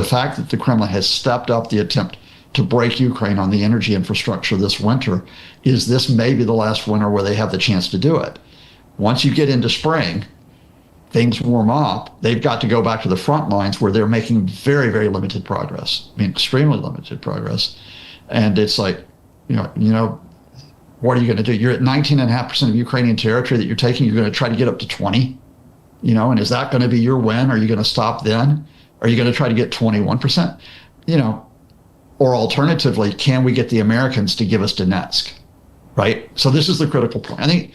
fact that the Kremlin has stepped up the attempt to break Ukraine on the energy infrastructure this winter is this may be the last winter where they have the chance to do it. Once you get into spring, things warm up, they've got to go back to the front lines where they're making very, very limited progress. I mean, extremely limited progress. And it's like, you know, what are you going to do? You're at 19.5% of Ukrainian territory that you're taking. You're going to try to get up to 20, and is that going to be your win? Are you going to stop then? Are you going to try to get 21%? Or alternatively, can we get the Americans to give us Donetsk, right? So this is the critical point. I think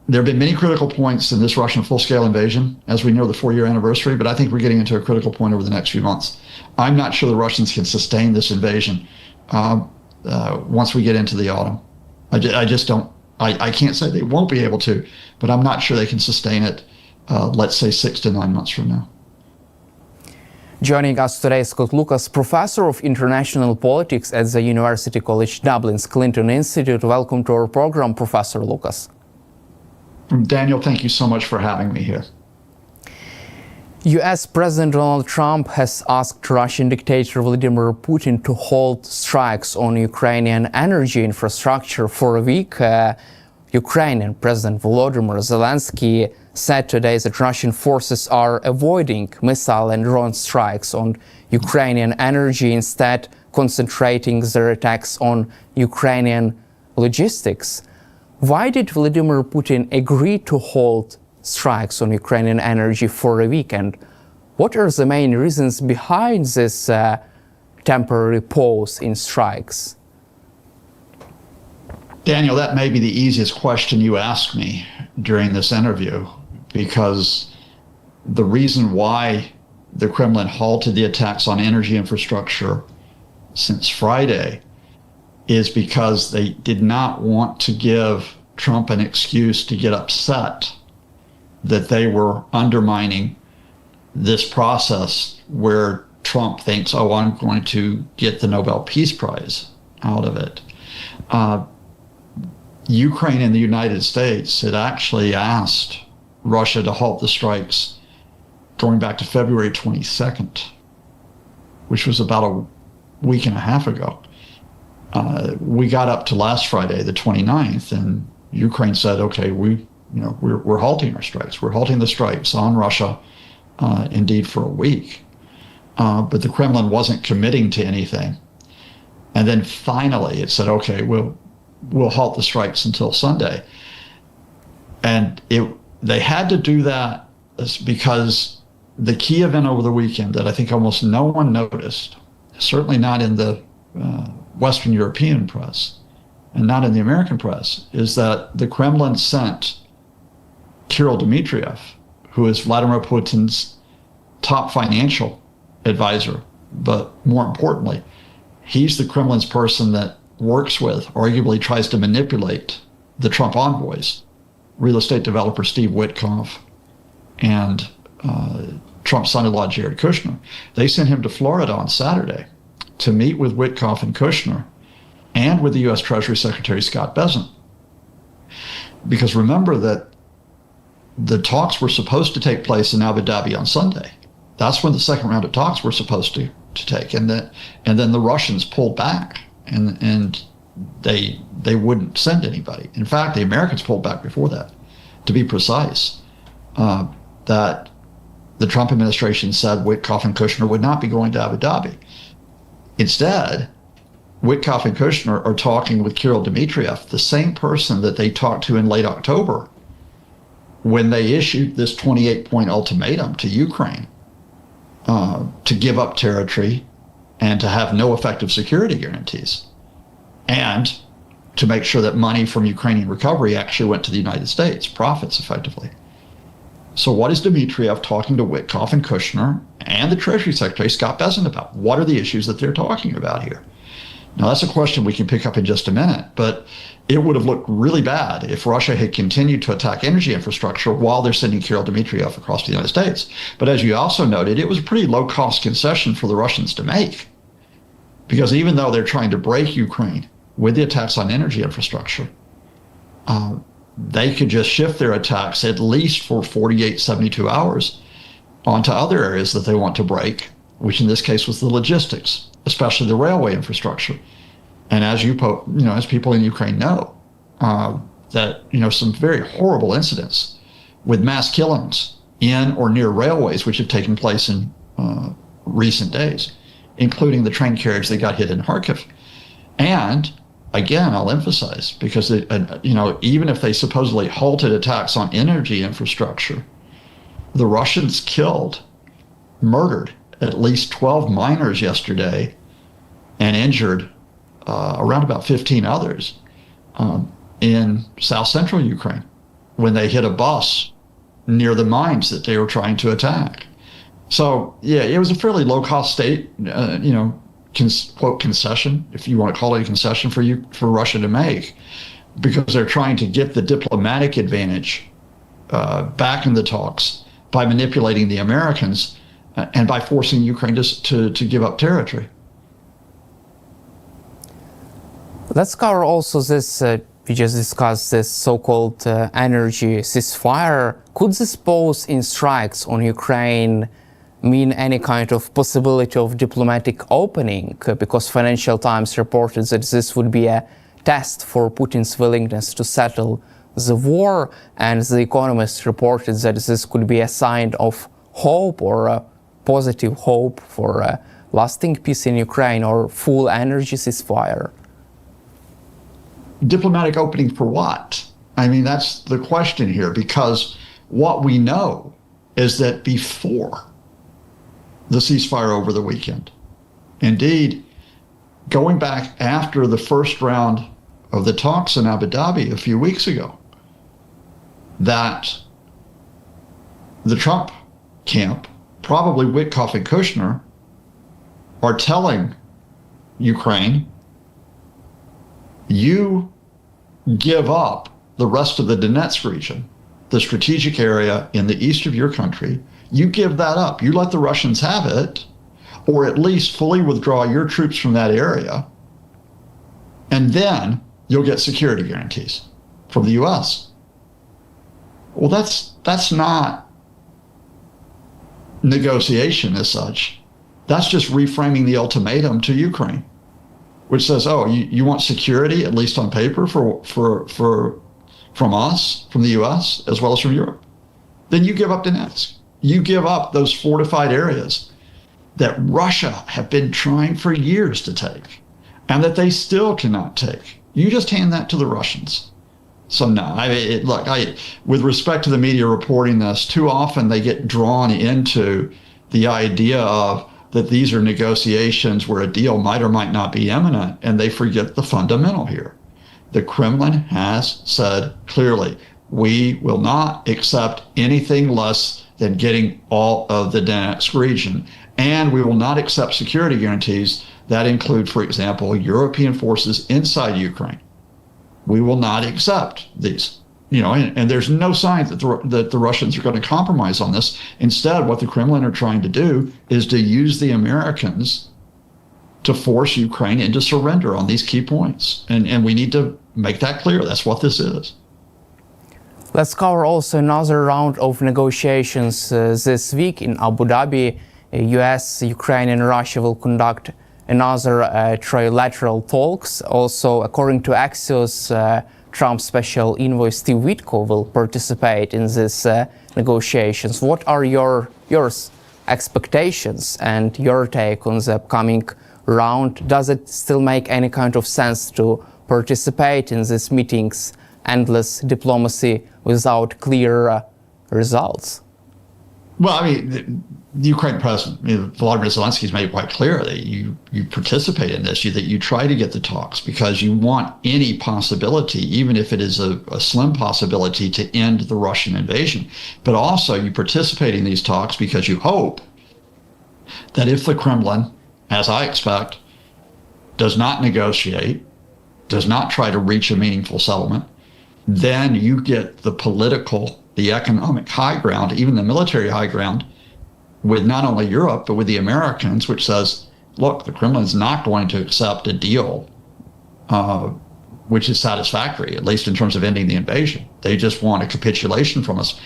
there have been many critical points in this Russian full-scale invasion as we near the 4-year anniversary, but I think we're getting into a critical point over the next few months. I'm not sure the Russians can sustain this invasion once we get into the autumn. I just don't. I can't say they won't be able to, but I'm not sure they can sustain it, let's say 6 to 9 months from now. Joining us today is Scott Lucas, Professor of International Politics at the University College Dublin's Clinton Institute. Welcome to our program, Professor Lucas. Daniel, thank you so much for having me here. US President Donald Trump has asked Russian dictator Vladimir Putin to halt strikes on Ukrainian energy infrastructure for a week. Ukrainian President Volodymyr Zelensky said today that Russian forces are avoiding missile and drone strikes on Ukrainian energy, instead concentrating their attacks on Ukrainian logistics. Why did Vladimir Putin agree to halt strikes on Ukrainian energy for a week? And what are the main reasons behind this temporary pause in strikes? Daniel, that may be the easiest question you asked me during this interview, because the reason why the Kremlin halted the attacks on energy infrastructure since Friday is because they did not want to give Trump an excuse to get upset that they were undermining this process where Trump thinks, oh, I'm going to get the Nobel Peace Prize out of it. Ukraine and the United States had actually asked Russia to halt the strikes going back to February 22nd, which was about a week and a half ago. We got up to last Friday, the 29th, and Ukraine said, okay, we're halting our strikes. We're halting the strikes on Russia, indeed, for a week. But the Kremlin wasn't committing to anything. And then finally it said, okay, we'll halt the strikes until Sunday. And they had to do that because the key event over the weekend that I think almost no one noticed, certainly not in the Western European press and not in the American press, is that the Kremlin sent Kirill Dmitriev, who is Vladimir Putin's top financial advisor, but more importantly, he's the Kremlin's person that works with, arguably tries to manipulate the Trump envoys, real estate developer Steve Witkoff and Trump's son-in-law Jared Kushner. They sent him to Florida on Saturday to meet with Witkoff and Kushner and with the U.S. Treasury Secretary Scott Bessent. Because remember that the talks were supposed to take place in Abu Dhabi on Sunday. That's when the second round of talks were supposed to take. And then the Russians pulled back and they wouldn't send anybody. In fact, the Americans pulled back before that, to be precise. That the Trump administration said Witkoff and Kushner would not be going to Abu Dhabi. Instead, Witkoff and Kushner are talking with Kirill Dmitriev, the same person that they talked to in late October when they issued this 28-point ultimatum to Ukraine to give up territory and to have no effective security guarantees, and to make sure that money from Ukrainian recovery actually went to the United States, profits effectively. So what is Dmitriev talking to Witkoff and Kushner and the Treasury Secretary Scott Bessent about? What are the issues that they're talking about here? Now, that's a question we can pick up in just a minute, but it would have looked really bad if Russia had continued to attack energy infrastructure while they're sending Kirill Dmitriev across the United States. But as you also noted, it was a pretty low-cost concession for the Russians to make, because even though they're trying to break Ukraine with the attacks on energy infrastructure, they could just shift their attacks at least for 48, 72 hours onto other areas that they want to break which in this case was the logistics, especially the railway infrastructure. And as as people in Ukraine know, that some very horrible incidents with mass killings in or near railways, which have taken place in recent days, including the train carriage that got hit in Kharkiv. And again, I'll emphasize, because even if they supposedly halted attacks on energy infrastructure, the Russians murdered at least 12 miners yesterday and injured around about 15 others in south central Ukraine when they hit a bus near the mines that they were trying to attack. So, yeah, it was a fairly low-cost state, quote, concession, if you want to call it a concession for Russia to make, because they're trying to get the diplomatic advantage back in the talks by manipulating the Americans and by forcing Ukraine to give up territory. Let's cover also this, we just discussed this so-called energy ceasefire. Could this pause in strikes on Ukraine mean any kind of possibility of diplomatic opening? Because Financial Times reported that this would be a test for Putin's willingness to settle the war, and The Economist reported that this could be a sign of hope or a positive hope for a lasting peace in Ukraine or full energy ceasefire. Diplomatic opening for what? I mean, that's the question here, because what we know is that before the ceasefire over the weekend, indeed, going back after the first round of the talks in Abu Dhabi a few weeks ago, that the Trump camp, probably Witkoff and Kushner, are telling Ukraine, you give up the rest of the Donetsk region, the strategic area in the east of your country, you give that up. You let the Russians have it, or at least fully withdraw your troops from that area, and then you'll get security guarantees from the U.S. Well, that's not negotiation as such. That's just reframing the ultimatum to Ukraine, which says, oh, you want security, at least on paper, from us, from the U.S., as well as from Europe. Then you give up Donetsk. You give up those fortified areas that Russia have been trying for years to take and that they still cannot take. You just hand that to the Russians. So no, with respect to the media reporting this, too often they get drawn into the idea of that these are negotiations where a deal might or might not be imminent, and they forget the fundamental here. The Kremlin has said clearly, we will not accept anything less than getting all of the Donetsk region, and we will not accept security guarantees that include, for example, European forces inside Ukraine. We will not accept these. And there's no sign that the Russians are going to compromise on this. Instead, what the Kremlin are trying to do is to use the Americans to force Ukraine into surrender on these key points. And we need to make that clear. That's what this is. Let's cover also another round of negotiations this week in Abu Dhabi. US, Ukraine and Russia will conduct another trilateral talks. Also, according to Axios, Trump's special envoy Steve Witkoff will participate in these negotiations. What are your expectations and your take on the upcoming round? Does it still make any kind of sense to participate in these meetings? Endless diplomacy without clear results? Well, I mean, the Ukraine president, Volodymyr Zelensky, has made it quite clear that you participate in this, that you try to get the talks because you want any possibility, even if it is a slim possibility, to end the Russian invasion. But also you participate in these talks because you hope that if the Kremlin, as I expect, does not negotiate, does not try to reach a meaningful settlement, then you get the political, the economic high ground, even the military high ground, with not only Europe, but with the Americans, which says, look, the Kremlin is not going to accept a deal which is satisfactory, at least in terms of ending the invasion. They just want a capitulation from us.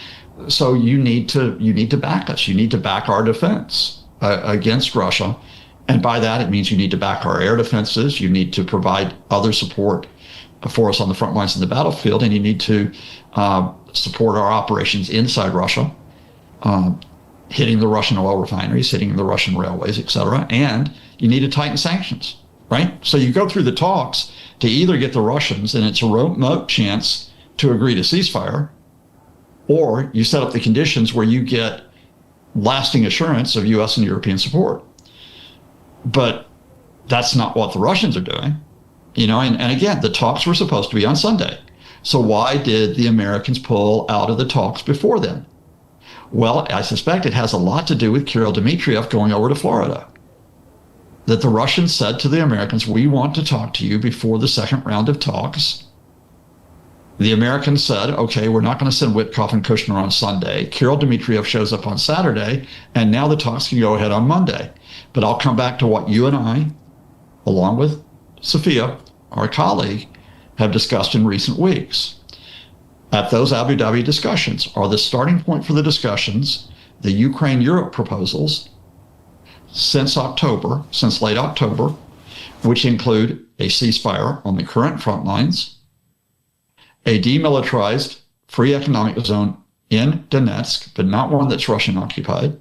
So you need to back us. You need to back our defense. against Russia. And by that, it means you need to back our air defenses. You need to provide other support for us on the front lines in the battlefield. And you need to support our operations inside Russia, hitting the Russian oil refineries, hitting the Russian railways, et cetera. And you need to tighten sanctions, right? So you go through the talks to either get the Russians, and it's a remote chance to agree to ceasefire, or you set up the conditions where you get lasting assurance of U.S. and European support. But that's not what the Russians are doing, and again, the talks were supposed to be on Sunday. So why did the Americans pull out of the talks before then? Well, I suspect it has a lot to do with Kirill Dmitriev going over to Florida. That the Russians said to the Americans, we want to talk to you before the second round of talks. The Americans said, okay, we're not going to send Witkoff and Kushner on Sunday. Kirill Dmitriev shows up on Saturday, and now the talks can go ahead on Monday. But I'll come back to what you and I, along with Sophia, our colleague, have discussed in recent weeks. At those Abu Dhabi discussions, are the starting point for the discussions the Ukraine-Europe proposals since late October, which include a ceasefire on the current front lines, a demilitarized free economic zone in Donetsk, but not one that's Russian occupied,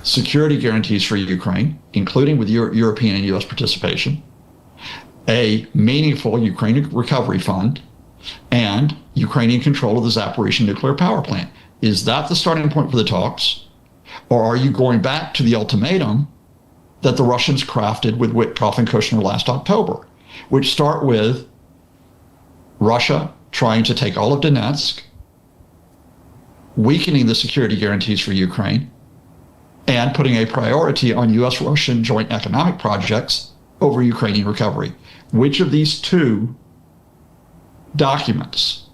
security guarantees for Ukraine, including with European and U.S. participation, a meaningful Ukraine recovery fund, and Ukrainian control of the Zaporizhzhia nuclear power plant. Is that the starting point for the talks? Or are you going back to the ultimatum that the Russians crafted with Witkoff and Kushner last October, which start with Russia trying to take all of Donetsk, weakening the security guarantees for Ukraine, and putting a priority on U.S.-Russian joint economic projects over Ukrainian recovery? Which of these two documents,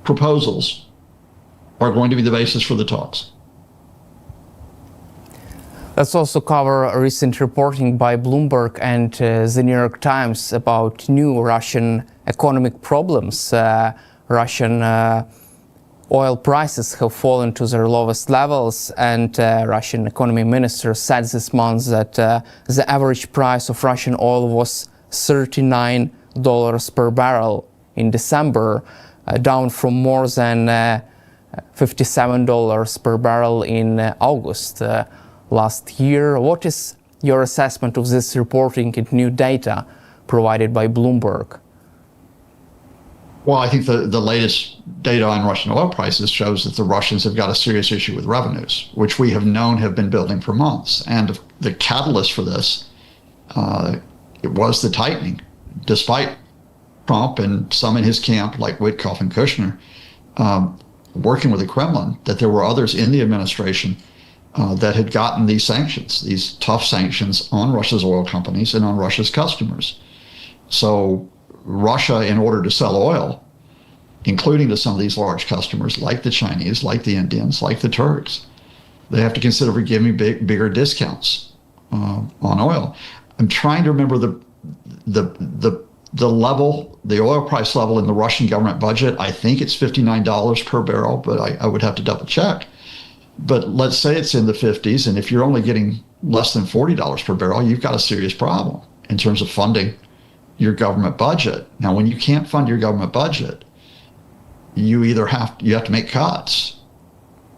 proposals, are going to be the basis for the talks? Let's also cover a recent reporting by Bloomberg and the New York Times about new Russian economic problems. Russian oil prices have fallen to their lowest levels, and Russian economy minister said this month that the average price of Russian oil was $39 per barrel in December, down from more than $57 per barrel in August last year. What is your assessment of this reporting and new data provided by Bloomberg? Well, I think the latest data on Russian oil prices shows that the Russians have got a serious issue with revenues, which we have known have been building for months. And the catalyst for this, it was the tightening. Despite Trump and some in his camp, like Witkoff and Kushner, working with the Kremlin, that there were others in the administration that had gotten these sanctions, these tough sanctions on Russia's oil companies and on Russia's customers. So Russia, in order to sell oil, including to some of these large customers, like the Chinese, like the Indians, like the Turks, they have to consider giving bigger discounts on oil. I'm trying to remember the level, the oil price level in the Russian government budget. I think it's $59 per barrel, but I would have to double check. But let's say it's in the 50s, and if you're only getting less than $40 per barrel, you've got a serious problem in terms of funding your government budget. Now, when you can't fund your government budget, you either have to make cuts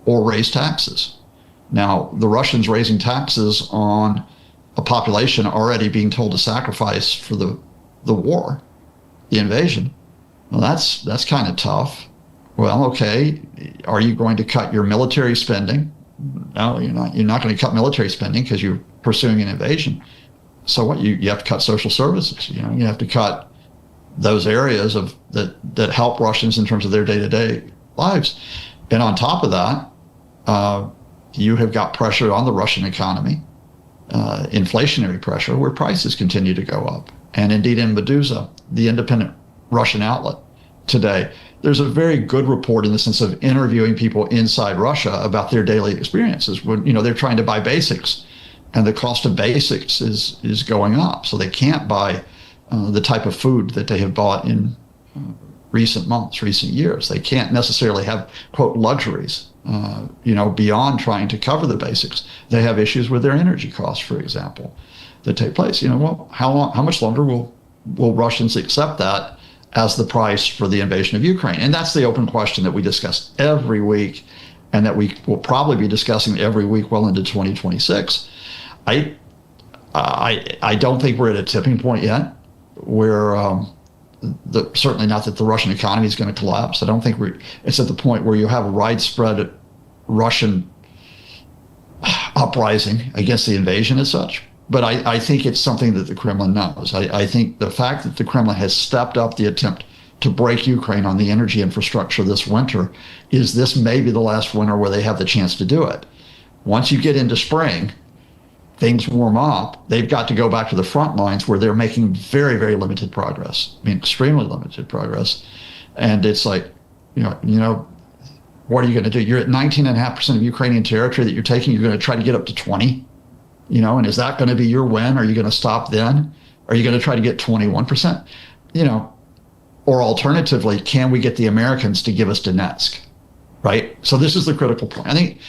or raise taxes. Now, the Russians raising taxes on a population already being told to sacrifice for the war, the invasion, well, that's kind of tough. Well, okay, are you going to cut your military spending? No, you're not. You're not going to cut military spending because you're pursuing an invasion. So what? You have to cut social services. You have to cut those areas that help Russians in terms of their day-to-day lives. And on top of that, you have got pressure on the Russian economy, inflationary pressure, where prices continue to go up. And indeed, in Meduza, the independent Russian outlet today, there's a very good report in the sense of interviewing people inside Russia about their daily experiences. When they're trying to buy basics, and the cost of basics is going up, so they can't buy the type of food that they have bought in recent months, recent years. They can't necessarily have, quote, luxuries beyond trying to cover the basics. They have issues with their energy costs, for example, that take place. Well, how much longer will Russians accept that as the price for the invasion of Ukraine? And that's the open question that we discuss every week, and that we will probably be discussing every week well into 2026. I don't think we're at a tipping point yet where certainly not that the Russian economy is going to collapse. I don't think it's at the point where you have a widespread Russian uprising against the invasion as such. But I think it's something that the Kremlin knows. I think the fact that the Kremlin has stepped up the attempt to break Ukraine on the energy infrastructure this winter is this may be the last winter where they have the chance to do it. Once you get into spring, things warm up, they've got to go back to the front lines where they're making very, very limited progress. I mean, extremely limited progress. And it's like, what are you going to do? You're at 19.5% of Ukrainian territory that you're taking. You're going to try to get up to 20, and is that going to be your win? Are you going to stop then? Are you going to try to get 21%? Or alternatively, can we get the Americans to give us Donetsk, right? So this is the critical point. I think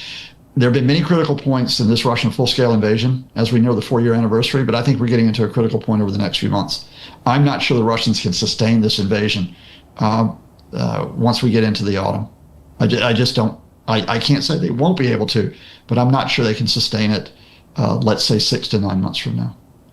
there have been many critical points in this Russian full-scale invasion as we near the 4-year anniversary, but I think we're getting into a critical point over the next few months. I'm not sure the Russians can sustain this invasion once we get into the autumn. I just don't. I can't say they won't be able to, but I'm not sure they can sustain it, let's say 6 to 9 months from now.